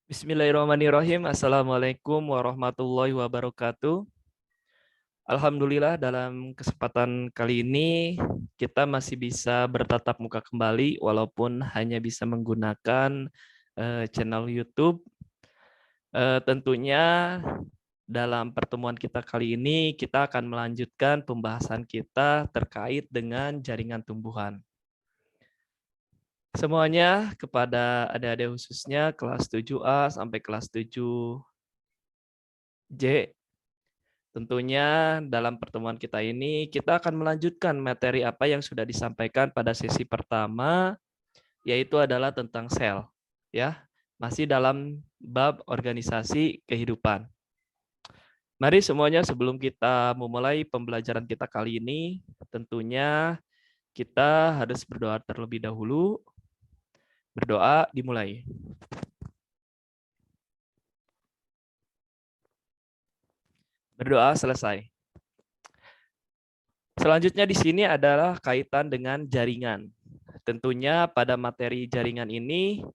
Bismillahirrahmanirrahim. Assalamualaikum warahmatullahi wabarakatuh. Alhamdulillah dalam kesempatan kali ini kita masih bisa bertatap muka kembali walaupun hanya bisa menggunakan channel YouTube. Tentunya dalam pertemuan kita kali ini kita akan melanjutkan pembahasan kita terkait dengan jaringan tumbuhan. Semuanya kepada adik-adik khususnya kelas 7A sampai kelas 7J. Tentunya dalam pertemuan kita ini kita akan melanjutkan materi apa yang sudah disampaikan pada sesi pertama, yaitu adalah tentang sel. Ya, masih dalam bab organisasi kehidupan. Mari semuanya sebelum kita memulai pembelajaran kita kali ini, tentunya kita harus berdoa terlebih dahulu. Berdoa dimulai. Berdoa selesai. Selanjutnya di sini adalah kaitan dengan jaringan. Tentunya pada materi jaringan ini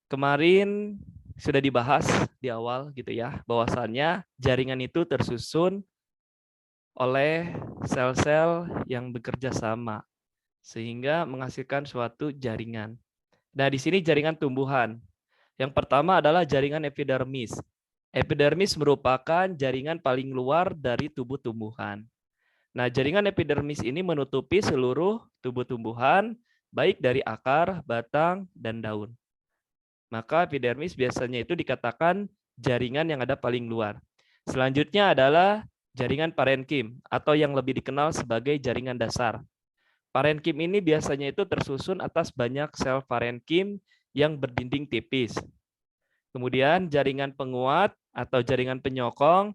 kemarin sudah dibahas di awal gitu ya, bahwasannya jaringan itu tersusun oleh sel-sel yang bekerja sama sehingga menghasilkan suatu jaringan. Nah, di sini jaringan tumbuhan. Yang pertama adalah jaringan epidermis. Epidermis merupakan jaringan paling luar dari tubuh tumbuhan. Nah, jaringan epidermis ini menutupi seluruh tubuh tumbuhan, baik dari akar, batang, dan daun. Maka epidermis biasanya itu dikatakan jaringan yang ada paling luar. Selanjutnya adalah jaringan parenkim atau yang lebih dikenal sebagai jaringan dasar. Parenkim ini biasanya itu tersusun atas banyak sel parenkim yang berdinding tipis. Kemudian jaringan penguat atau jaringan penyokong.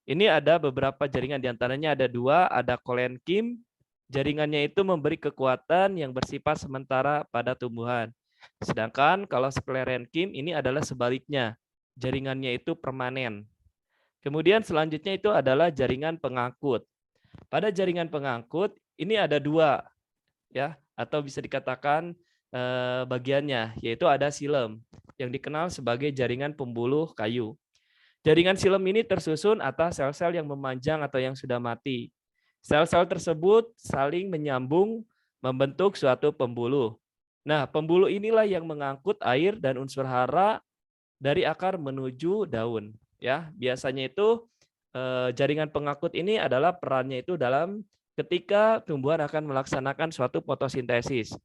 Ini ada beberapa jaringan, diantaranya ada dua, ada kolenkim. Jaringannya itu memberi kekuatan yang bersifat sementara pada tumbuhan. Sedangkan kalau sklerenkim ini adalah sebaliknya, jaringannya itu permanen. Kemudian selanjutnya itu adalah jaringan pengangkut. Pada jaringan pengangkut ini ada dua, ya, atau bisa dikatakan bagiannya, yaitu ada silem yang dikenal sebagai jaringan pembuluh kayu. Jaringan silem ini tersusun atas sel-sel yang memanjang atau yang sudah mati. Sel-sel tersebut saling menyambung membentuk suatu pembuluh. Nah, pembuluh inilah yang mengangkut air dan unsur hara dari akar menuju daun. Ya, biasanya itu jaringan pengangkut ini adalah perannya itu dalam ketika tumbuhan akan melaksanakan suatu fotosintesis.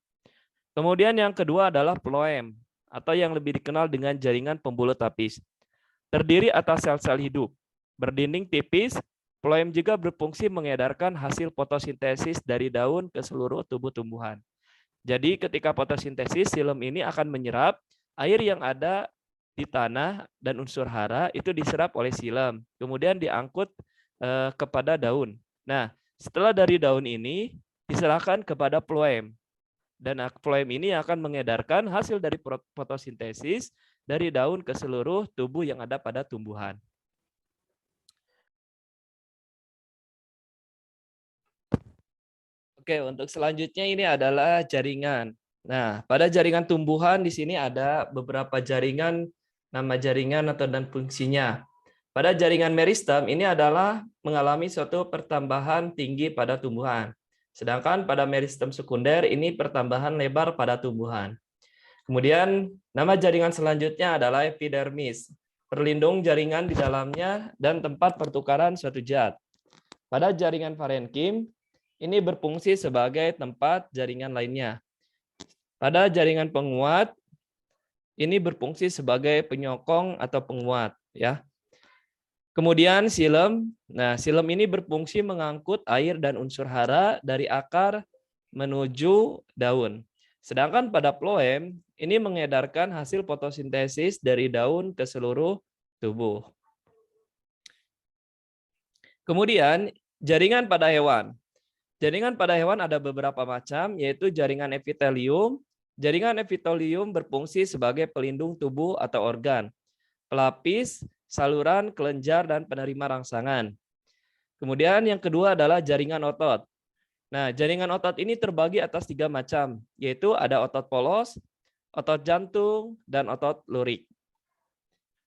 Kemudian yang kedua adalah phloem atau yang lebih dikenal dengan jaringan pembuluh tapis. Terdiri atas sel-sel hidup, berdinding tipis. Phloem juga berfungsi mengedarkan hasil fotosintesis dari daun ke seluruh tubuh tumbuhan. Jadi ketika fotosintesis, silem ini akan menyerap air yang ada di tanah dan unsur hara itu diserap oleh silem, kemudian diangkut kepada daun. Nah, setelah dari daun ini diserahkan kepada phloem. Dan phloem ini akan mengedarkan hasil dari fotosintesis dari daun ke seluruh tubuh yang ada pada tumbuhan. Oke, untuk selanjutnya ini adalah jaringan. Nah, pada jaringan tumbuhan di sini ada beberapa jaringan, nama jaringan atau dan fungsinya. Pada jaringan meristem ini adalah mengalami suatu pertambahan tinggi pada tumbuhan. Sedangkan pada meristem sekunder ini pertambahan lebar pada tumbuhan. Kemudian nama jaringan selanjutnya adalah epidermis, perlindung jaringan di dalamnya dan tempat pertukaran suatu zat. Pada jaringan parenkim, ini berfungsi sebagai tempat jaringan lainnya. Pada jaringan penguat, ini berfungsi sebagai penyokong atau penguat, ya. Kemudian silem, nah silem ini berfungsi mengangkut air dan unsur hara dari akar menuju daun. Sedangkan pada phloem, ini mengedarkan hasil fotosintesis dari daun ke seluruh tubuh. Kemudian jaringan pada hewan. Jaringan pada hewan ada beberapa macam, yaitu jaringan epitelium. Jaringan epitelium berfungsi sebagai pelindung tubuh atau organ, pelapis, saluran, kelenjar, dan penerima rangsangan. Kemudian yang kedua adalah jaringan otot. Nah, jaringan otot ini terbagi atas 3 macam, yaitu ada otot polos, otot jantung, dan otot lurik.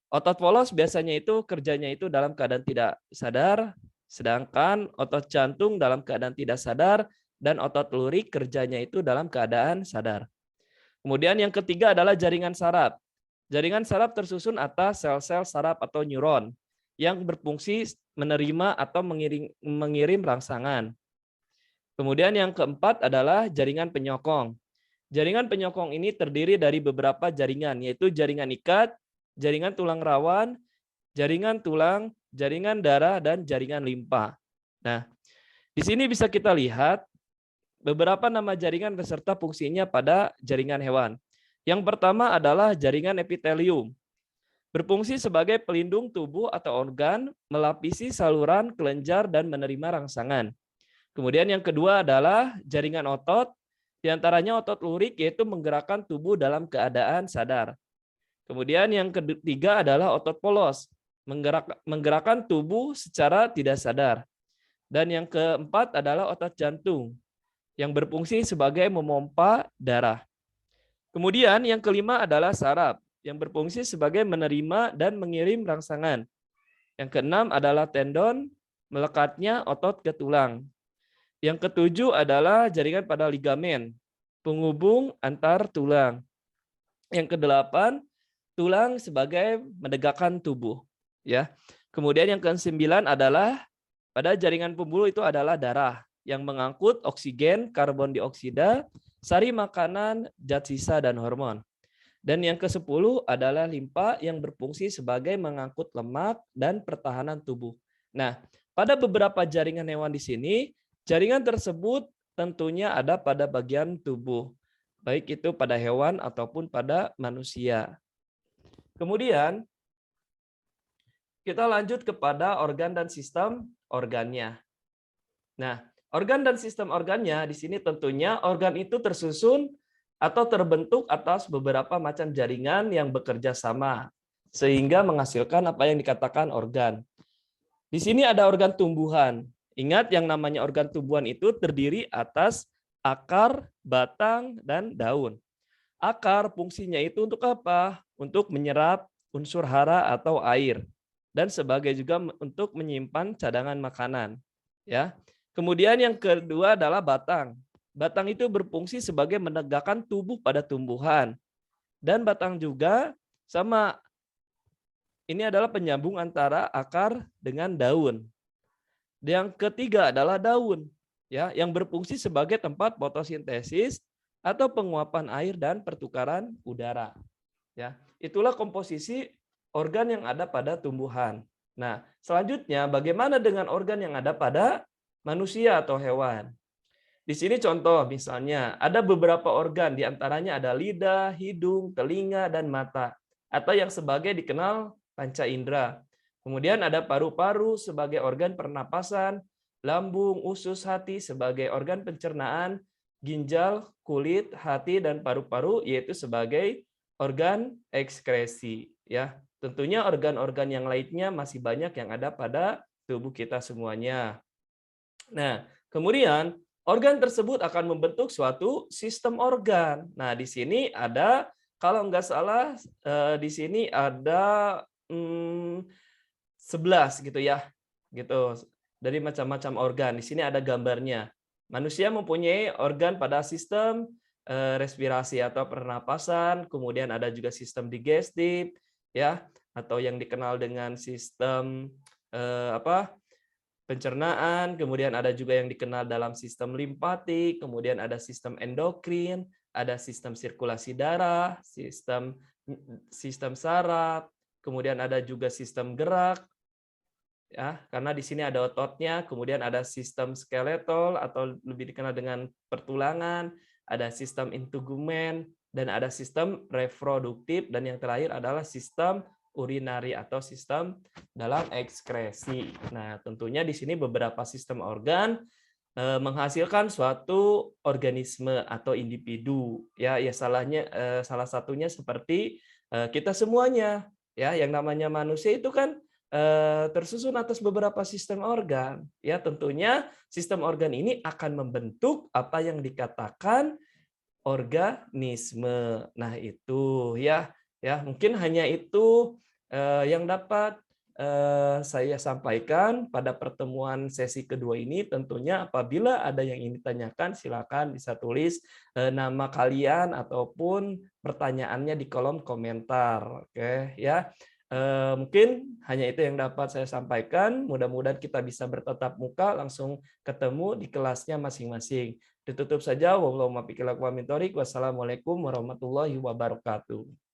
Otot polos biasanya itu kerjanya itu dalam keadaan tidak sadar, sedangkan otot jantung dalam keadaan tidak sadar, dan otot lurik kerjanya itu dalam keadaan sadar. Kemudian yang ketiga adalah jaringan saraf. Jaringan saraf tersusun atas sel-sel saraf atau neuron yang berfungsi menerima atau mengirim rangsangan. Kemudian yang keempat adalah jaringan penyokong. Jaringan penyokong ini terdiri dari beberapa jaringan, yaitu jaringan ikat, jaringan tulang rawan, jaringan tulang, jaringan darah, dan jaringan limpa. Nah, di sini bisa kita lihat beberapa nama jaringan beserta fungsinya pada jaringan hewan. Yang pertama adalah jaringan epitelium. Berfungsi sebagai pelindung tubuh atau organ, melapisi saluran, kelenjar, dan menerima rangsangan. Kemudian yang kedua adalah jaringan otot, diantaranya otot lurik yaitu menggerakkan tubuh dalam keadaan sadar. Kemudian yang ketiga adalah otot polos, menggerakkan tubuh secara tidak sadar. Dan yang keempat adalah otot jantung, yang berfungsi sebagai memompa darah. Kemudian yang kelima adalah saraf, yang berfungsi sebagai menerima dan mengirim rangsangan. Yang keenam adalah tendon, melekatnya otot ke tulang. Yang ketujuh adalah jaringan pada ligamen, penghubung antar tulang. Yang kedelapan, tulang sebagai menegakkan tubuh. Ya. Kemudian yang ke-9 adalah pada jaringan pembuluh itu adalah darah yang mengangkut oksigen, karbon dioksida, sari makanan, zat sisa, dan hormon. Dan yang ke-10 adalah limpa yang berfungsi sebagai mengangkut lemak dan pertahanan tubuh. Nah, pada beberapa jaringan hewan di sini, jaringan tersebut tentunya ada pada bagian tubuh, baik itu pada hewan ataupun pada manusia. Kemudian, kita lanjut kepada organ dan sistem organnya. Nah, organ dan sistem organnya di sini tentunya organ itu tersusun atau terbentuk atas beberapa macam jaringan yang bekerja sama sehingga menghasilkan apa yang dikatakan organ. Di sini ada organ tumbuhan. Ingat yang namanya organ tumbuhan itu terdiri atas akar, batang, dan daun. Akar fungsinya itu untuk apa? Untuk menyerap unsur hara atau air dan sebagai juga untuk menyimpan cadangan makanan. Ya. Kemudian yang kedua adalah batang. Batang itu berfungsi sebagai menegakkan tubuh pada tumbuhan. Dan batang juga sama. Ini adalah penyambung antara akar dengan daun. Yang ketiga adalah daun, ya, yang berfungsi sebagai tempat fotosintesis atau penguapan air dan pertukaran udara. Ya, itulah komposisi organ yang ada pada tumbuhan. Nah, selanjutnya bagaimana dengan organ yang ada pada manusia atau hewan? Di sini contoh misalnya ada beberapa organ, diantaranya ada lidah, hidung, telinga, dan mata, atau yang sebagai dikenal panca indera. Kemudian ada paru-paru sebagai organ pernapasan, lambung, usus, hati sebagai organ pencernaan, ginjal, kulit, hati, dan paru-paru yaitu sebagai organ ekskresi. Ya, tentunya organ-organ yang lainnya masih banyak yang ada pada tubuh kita semuanya. Nah, kemudian organ tersebut akan membentuk suatu sistem organ. Nah, di sini ada, kalau nggak salah, di sini ada 11 gitu ya, gitu. Dari macam-macam organ. Di sini ada gambarnya. Manusia mempunyai organ pada sistem respirasi atau pernapasan, kemudian ada juga sistem digestif, ya, atau yang dikenal dengan sistem pencernaan, kemudian ada juga yang dikenal dalam sistem limpatik, kemudian ada sistem endokrin, ada sistem sirkulasi darah, sistem saraf, kemudian ada juga sistem gerak, ya, karena di sini ada ototnya, kemudian ada sistem skeletal atau lebih dikenal dengan pertulangan, ada sistem integumen, dan ada sistem reproduktif, dan yang terakhir adalah sistem urinari atau sistem dalam ekskresi. Nah, tentunya di sini beberapa sistem organ menghasilkan suatu organisme atau individu. Ya, salah satunya seperti kita semuanya. Ya, yang namanya manusia itu kan tersusun atas beberapa sistem organ. Ya, tentunya sistem organ ini akan membentuk apa yang dikatakan organisme. Nah, itu ya mungkin hanya itu Yang dapat saya sampaikan pada pertemuan sesi kedua ini tentunya apabila ada yang ingin ditanyakan silakan bisa tulis nama kalian ataupun pertanyaannya di kolom komentar. Oke ya. Mungkin hanya itu yang dapat saya sampaikan. Mudah-mudahan kita bisa bertatap muka langsung ketemu di kelasnya masing-masing. Ditutup saja. Wassalamualaikum warahmatullahi wabarakatuh.